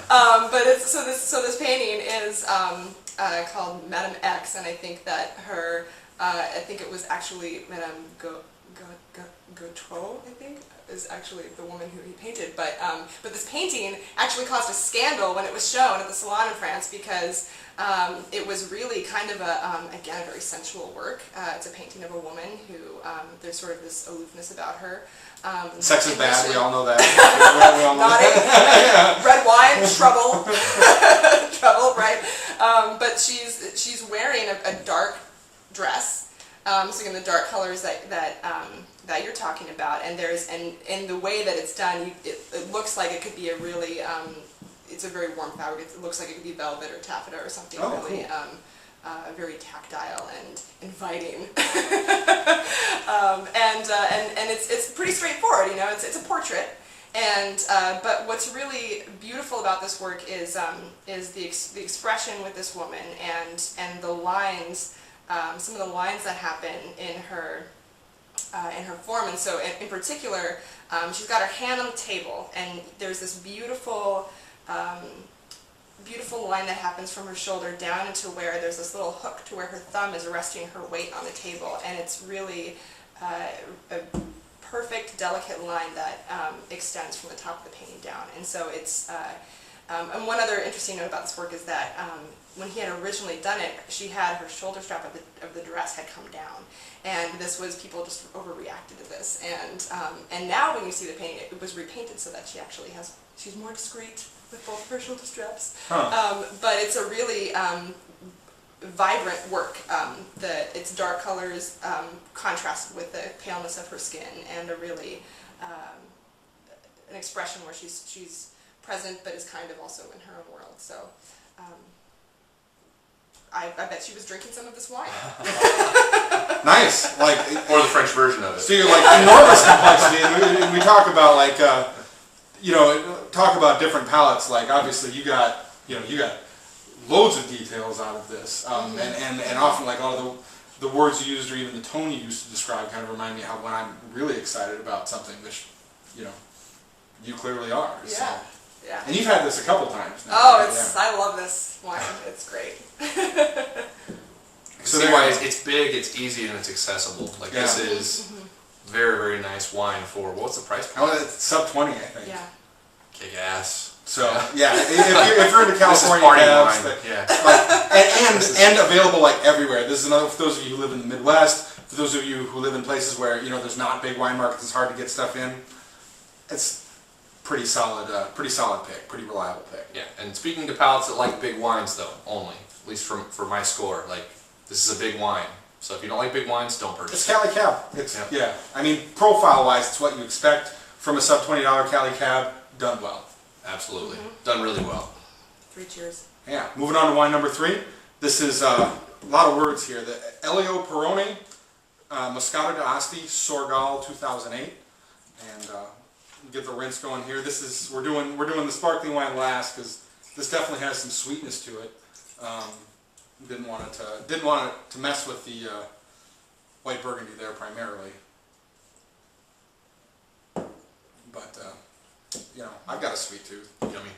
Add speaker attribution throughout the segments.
Speaker 1: But it's so this painting is called Madame X, and I think that her I think it was actually Madame Gautreau, I think, is actually the woman who he painted. But this painting actually caused a scandal when it was shown at the Salon in France because it was really kind of again, a very sensual work. It's a painting of a woman who, there's sort of this aloofness about her.
Speaker 2: Sex is bad, we all know that. We all know
Speaker 1: that. Red wine, trouble. Trouble, right? But she's wearing a dark dress. So again, the dark colors that you're talking about, and in the way that it's done, it looks like it could be a really, it's a very warm fabric. It looks like it could be velvet or taffeta or something really cool. Very tactile and inviting. And it's pretty straightforward, you know. It's a portrait, and but what's really beautiful about this work is the expression with this woman and the lines. Some of the lines that happen in her form, and so in particular, she's got her hand on the table, and there's this beautiful line that happens from her shoulder down into where there's this little hook to where her thumb is resting her weight on the table, and it's really a perfect, delicate line that extends from the top of the painting down, and so it's. And one other interesting note about this work is that when he had originally done it, she had her shoulder strap of the dress had come down, and this was, people just overreacted to this, and now when you see the painting, it was repainted so that she actually she's more discreet with both her shoulder straps. Huh. But it's a really vibrant work. Its dark colors contrasted with the paleness of her skin, and a really an expression where she's present, but is kind of also in her own world. So I bet she was drinking some of this wine.
Speaker 2: Nice,
Speaker 3: or the French version of it.
Speaker 2: So you're enormous complexity, and we talk about talk about different palettes. Like obviously you got loads of details out of this, and often a lot of the words you used or even the tone you used to describe kind of remind me how when I'm really excited about something, which you clearly are.
Speaker 1: Yeah.
Speaker 2: So.
Speaker 1: Yeah.
Speaker 2: And you've had this a couple times now.
Speaker 1: Oh, I love this wine. It's great.
Speaker 3: So see why it's big, it's easy, and it's accessible. This is very, very nice wine for, what's the price point?
Speaker 2: Oh, it's sub 20, I think.
Speaker 1: Yeah.
Speaker 3: Kick ass.
Speaker 2: So if you're into California,
Speaker 3: wine.
Speaker 2: And available everywhere. This is another for those of you who live in the Midwest. For those of you who live in places where there's not big wine markets, it's hard to get stuff in. It's pretty solid pick, pretty reliable pick.
Speaker 3: Yeah, and speaking to palates that like big wines, though, only at least for my score, this is a big wine. So if you don't like big wines, don't purchase
Speaker 2: it. It's Cali Cab. Yeah. I mean, profile-wise, it's what you expect from a sub $20 Cali Cab. Done well.
Speaker 3: Absolutely, done really well.
Speaker 1: 3 cheers.
Speaker 2: Yeah. Moving on to wine number 3. This is a lot of words here. The Elio Perrone Moscato d'Asti Sourgal 2008, and. Get the rinse going here. This is we're doing the sparkling wine last because this definitely has some sweetness to it. Didn't want it to mess with the white Burgundy there primarily. But I've got a sweet tooth.
Speaker 3: Yummy.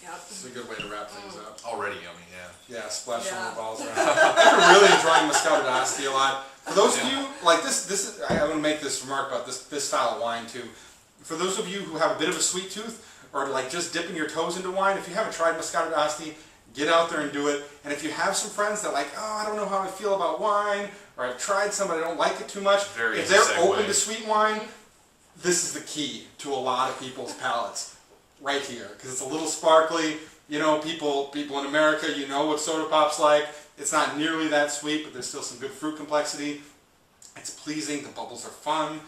Speaker 1: Yep.
Speaker 2: It's a good way to wrap things up.
Speaker 3: Already yummy, yeah.
Speaker 2: Yeah, splash some balls around. I'm really enjoying Moscato d'Asti a lot. For those of you this, I want to make this remark about this style of wine too. For those of you who have a bit of a sweet tooth, or just dipping your toes into wine, if you haven't tried Moscato d'Asti, get out there and do it. And if you have some friends that I don't know how I feel about wine, or I've tried some but I don't like it too much, if they're open to sweet wine, this is the key to a lot of people's palates, right here. Because it's a little sparkly, people in America, what soda pop's like. It's not nearly that sweet, but there's still some good fruit complexity. It's pleasing, the bubbles are fun.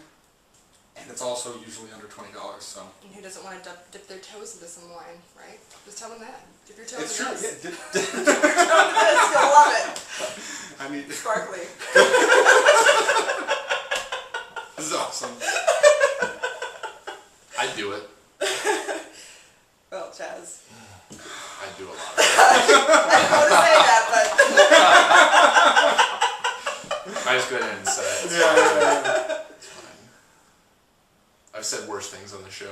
Speaker 2: And it's also usually under $20, so.
Speaker 1: And who doesn't want to dip their toes into some wine, right? Just tell them that. Dip your toes
Speaker 2: into
Speaker 1: this.
Speaker 2: It's true, yeah.
Speaker 1: Dip your toes into this, you'll love it.
Speaker 2: I mean.
Speaker 1: Sparkly.
Speaker 2: This is awesome.
Speaker 3: I'd do it.
Speaker 1: Well, Chaz.
Speaker 3: I'd do a lot of it.
Speaker 1: I didn't want to say that, but.
Speaker 3: I just go ahead and say it.
Speaker 2: Yeah.
Speaker 3: I've said worse things on the show.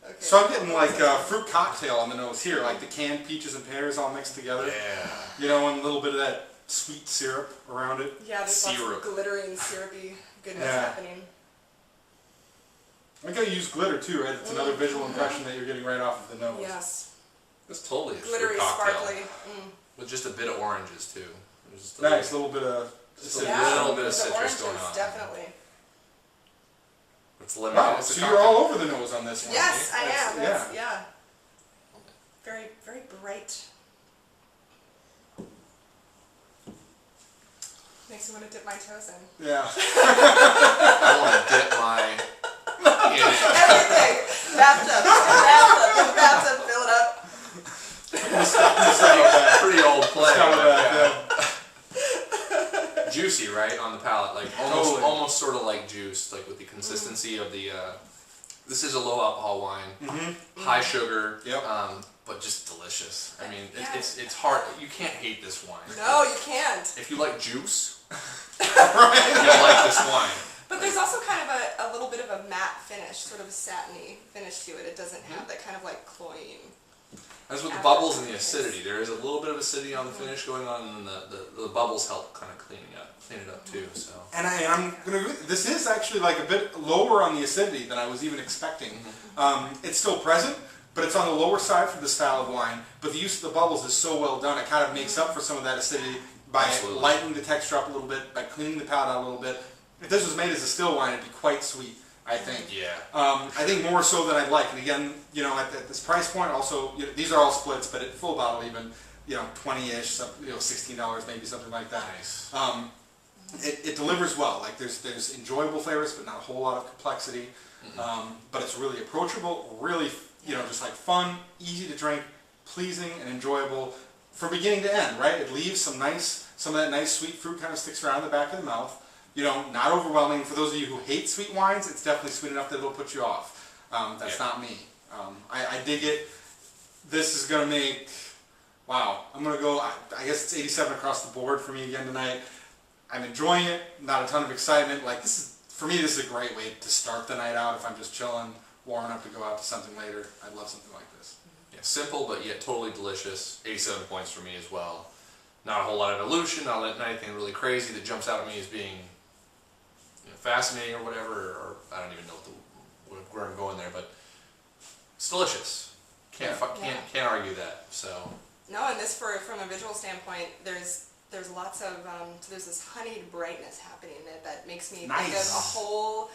Speaker 1: Okay.
Speaker 2: So I'm getting something like a fruit cocktail on the nose here, like the canned peaches and pears all mixed together.
Speaker 3: Yeah.
Speaker 2: You know, and a little bit of that sweet syrup around it.
Speaker 1: Yeah, there's lots
Speaker 3: Syrup.
Speaker 1: of glittering, syrupy goodness
Speaker 2: Yeah.
Speaker 1: happening.
Speaker 2: I think I use glitter too, right? It's another visual impression that you're getting right off of the nose.
Speaker 1: Yes.
Speaker 3: It's totally a
Speaker 1: Glittery,
Speaker 3: fruit cocktail.
Speaker 1: sparkly.
Speaker 3: With just a bit of oranges too. There's just a
Speaker 2: Nice, little bit of
Speaker 3: Just a
Speaker 1: Yeah,
Speaker 3: little bit of
Speaker 1: the
Speaker 3: citrus
Speaker 1: oranges,
Speaker 3: going on.
Speaker 1: definitely.
Speaker 3: It's limited.
Speaker 2: Wow,
Speaker 3: It's a
Speaker 2: so
Speaker 3: cocktail.
Speaker 2: you're all over the nose on this one.
Speaker 1: Yes, I
Speaker 2: That's-
Speaker 1: am. That's, yeah. Very, very bright. Makes me want to dip my toes in.
Speaker 2: Yeah.
Speaker 3: I want to dip my in it.
Speaker 1: Everything! Bathtub, bathtub, bathtub, fill it up.
Speaker 3: Pretty old play.
Speaker 2: Scott back,
Speaker 3: Yeah. Juicy, right, on the palate, like
Speaker 2: Totally.
Speaker 3: almost sort of like juice, like with the consistency of the. This is a low alcohol wine, high sugar,
Speaker 2: Yep.
Speaker 3: but just delicious. I mean,
Speaker 1: Yeah.
Speaker 3: it's hard. You can't hate this wine.
Speaker 1: No, you can't.
Speaker 3: If you like juice, you'll like this wine.
Speaker 1: But there's also kind of a little bit of a matte finish, sort of a satiny finish to it. It doesn't have that kind of like cloying.
Speaker 3: That's with the bubbles and the acidity. There is a little bit of acidity on the finish going on, and then the bubbles help kind of clean it up too. So.
Speaker 2: And I'm gonna agree. This is actually like a bit lower on the acidity than I was even expecting. It's still present, but it's on the lower side for the style of wine. But the use of the bubbles is so well done; it kind of makes up for some of that acidity by
Speaker 3: Absolutely.
Speaker 2: lightening the texture up a little bit, by cleaning the palate out a little bit. If this was made as a still wine, it'd be quite sweet, I think.
Speaker 3: Yeah.
Speaker 2: I think more so than I'd like. And again, you know, at this price point, also, you know, these are all splits, but at full bottle even, you know, 20-ish, you know, $16 maybe, something like that.
Speaker 3: Nice.
Speaker 2: It delivers well. Like there's enjoyable flavors, but not a whole lot of complexity. But it's really approachable, really, you know, just like fun, easy to drink, pleasing and enjoyable from beginning to end, right? It leaves some of that nice sweet fruit kind of sticks around the back of the mouth. You know, not overwhelming. For those of you who hate sweet wines, it's definitely sweet enough that it'll put you off. That's not me. I dig it. This is gonna make, wow, I'm gonna go, I guess it's 87 across the board for me again tonight. I'm enjoying it, not a ton of excitement. Like for me, this is a great way to start the night out if I'm just chilling, warming up to go out to something later. I'd love something like this.
Speaker 3: Yeah, simple but yet totally delicious. 87 points for me as well. Not a whole lot of dilution, not anything really crazy that jumps out at me as being fascinating or whatever, or I don't even know where I'm going there, but it's delicious. Can't argue that. So.
Speaker 1: No, and this from a visual standpoint, there's lots of so there's this honeyed brightness happening that makes me think of a whole.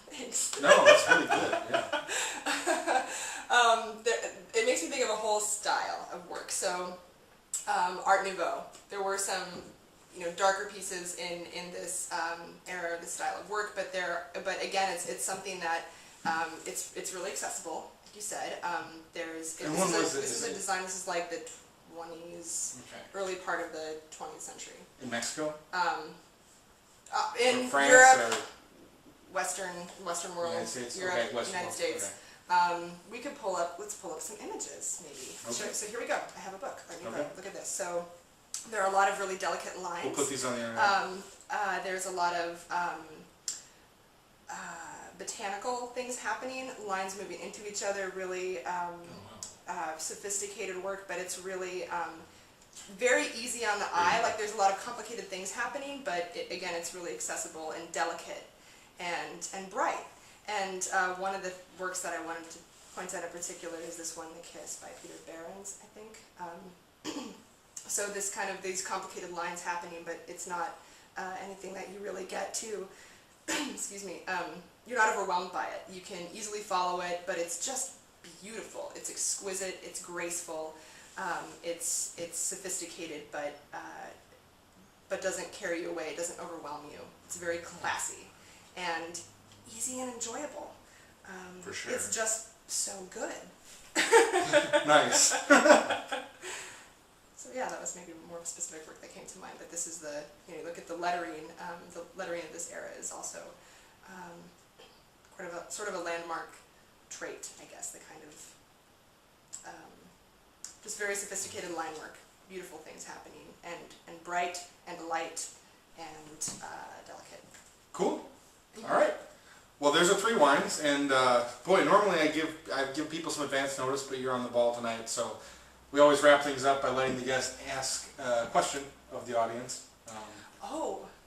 Speaker 1: Thanks.
Speaker 2: No, that's really good. Yeah.
Speaker 1: It makes me think of a whole style of work. So, Art Nouveau. There were some, you know, darker pieces in this era, this style of work, but again, it's something that it's really accessible. Like you said, this is a design. This is like the 20s, early part of the 20th century.
Speaker 2: In Mexico?
Speaker 1: In
Speaker 2: France,
Speaker 1: Europe, Western world,
Speaker 2: United States.
Speaker 1: Europe,
Speaker 2: Okay, Western
Speaker 1: United
Speaker 2: world.
Speaker 1: States.
Speaker 2: Okay.
Speaker 1: We could let's pull up some images maybe.
Speaker 2: Okay.
Speaker 1: So here we go. I have a book.
Speaker 2: Okay.
Speaker 1: Look at this. So there are a lot of really delicate lines.
Speaker 2: We'll put these on the internet.
Speaker 1: There's a lot of botanical things happening, lines moving into each other, really sophisticated work, but it's really very easy on the eye. Like there's a lot of complicated things happening, but again, it's really accessible and delicate and bright. And one of the works that I wanted to point out in particular is this one, The Kiss by Peter Behrens, I think. So these complicated lines happening, but it's not anything that you really get to, excuse me, you're not overwhelmed by it. You can easily follow it, but it's just beautiful. It's exquisite, it's graceful, it's sophisticated, but doesn't carry you away, it doesn't overwhelm you. It's very classy and easy and enjoyable.
Speaker 3: For sure.
Speaker 1: It's just so good.
Speaker 2: Nice.
Speaker 1: So yeah, that was maybe more specific work that came to mind, but this is you look at the lettering of this era is also sort of a landmark trait, I guess, the kind of just very sophisticated line work, beautiful things happening, and bright and light and delicate.
Speaker 2: Cool. All right. Well, there's the 3 wines, and boy, normally I give people some advance notice, but you're on the ball tonight, so we always wrap things up by letting the guest ask a question of the audience.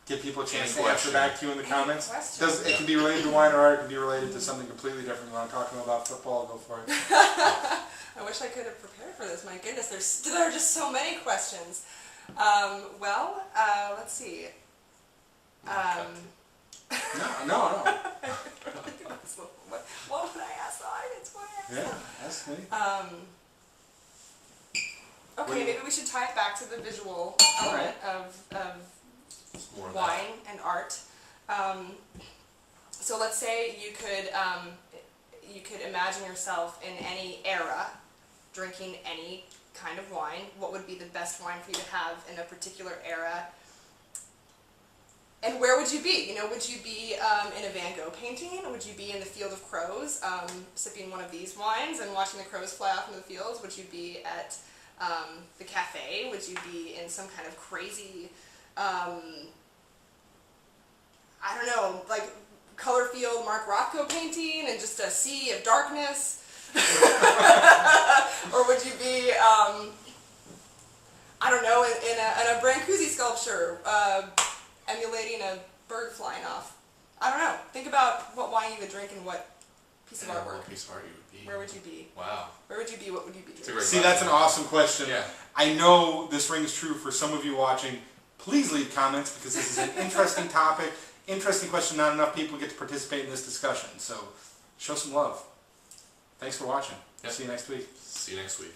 Speaker 2: Give people a chance to answer back to you in the comments. It can be related to wine or art, it can be related to something completely different. You want to talk to them about football, go for it.
Speaker 1: I wish I could have prepared for this. My goodness, there are just so many questions. Let's see.
Speaker 2: No.
Speaker 1: What would I ask the audience? What would I ask them?
Speaker 2: Ask me.
Speaker 1: Okay, maybe we should tie it back to the visual element of
Speaker 3: More of
Speaker 1: wine and art. So let's say you could imagine yourself in any era drinking any kind of wine. What would be the best wine for you to have in a particular era? And where would you be? Would you be in a Van Gogh painting? Would you be in the Field of Crows, sipping one of these wines and watching the crows fly off into the fields? Would you be at the cafe? Would you be in some kind of crazy, I don't know, like color field Mark Rothko painting and just a sea of darkness? Or would you be, I don't know, in a Brancusi sculpture, emulating a bird flying off? I don't know. Think about what wine you would drink and what piece of artwork.
Speaker 3: What piece of art you would be.
Speaker 1: Where would you be?
Speaker 3: Wow.
Speaker 1: Where would you be? What would you be doing?
Speaker 2: See, that's an awesome question.
Speaker 3: Yeah.
Speaker 2: I know this rings true for some of you watching. Please leave comments because this is an interesting topic, interesting question. Not enough people get to participate in this discussion. So show some love. Thanks for watching.
Speaker 3: Yep.
Speaker 2: See you next week.
Speaker 3: See you next week.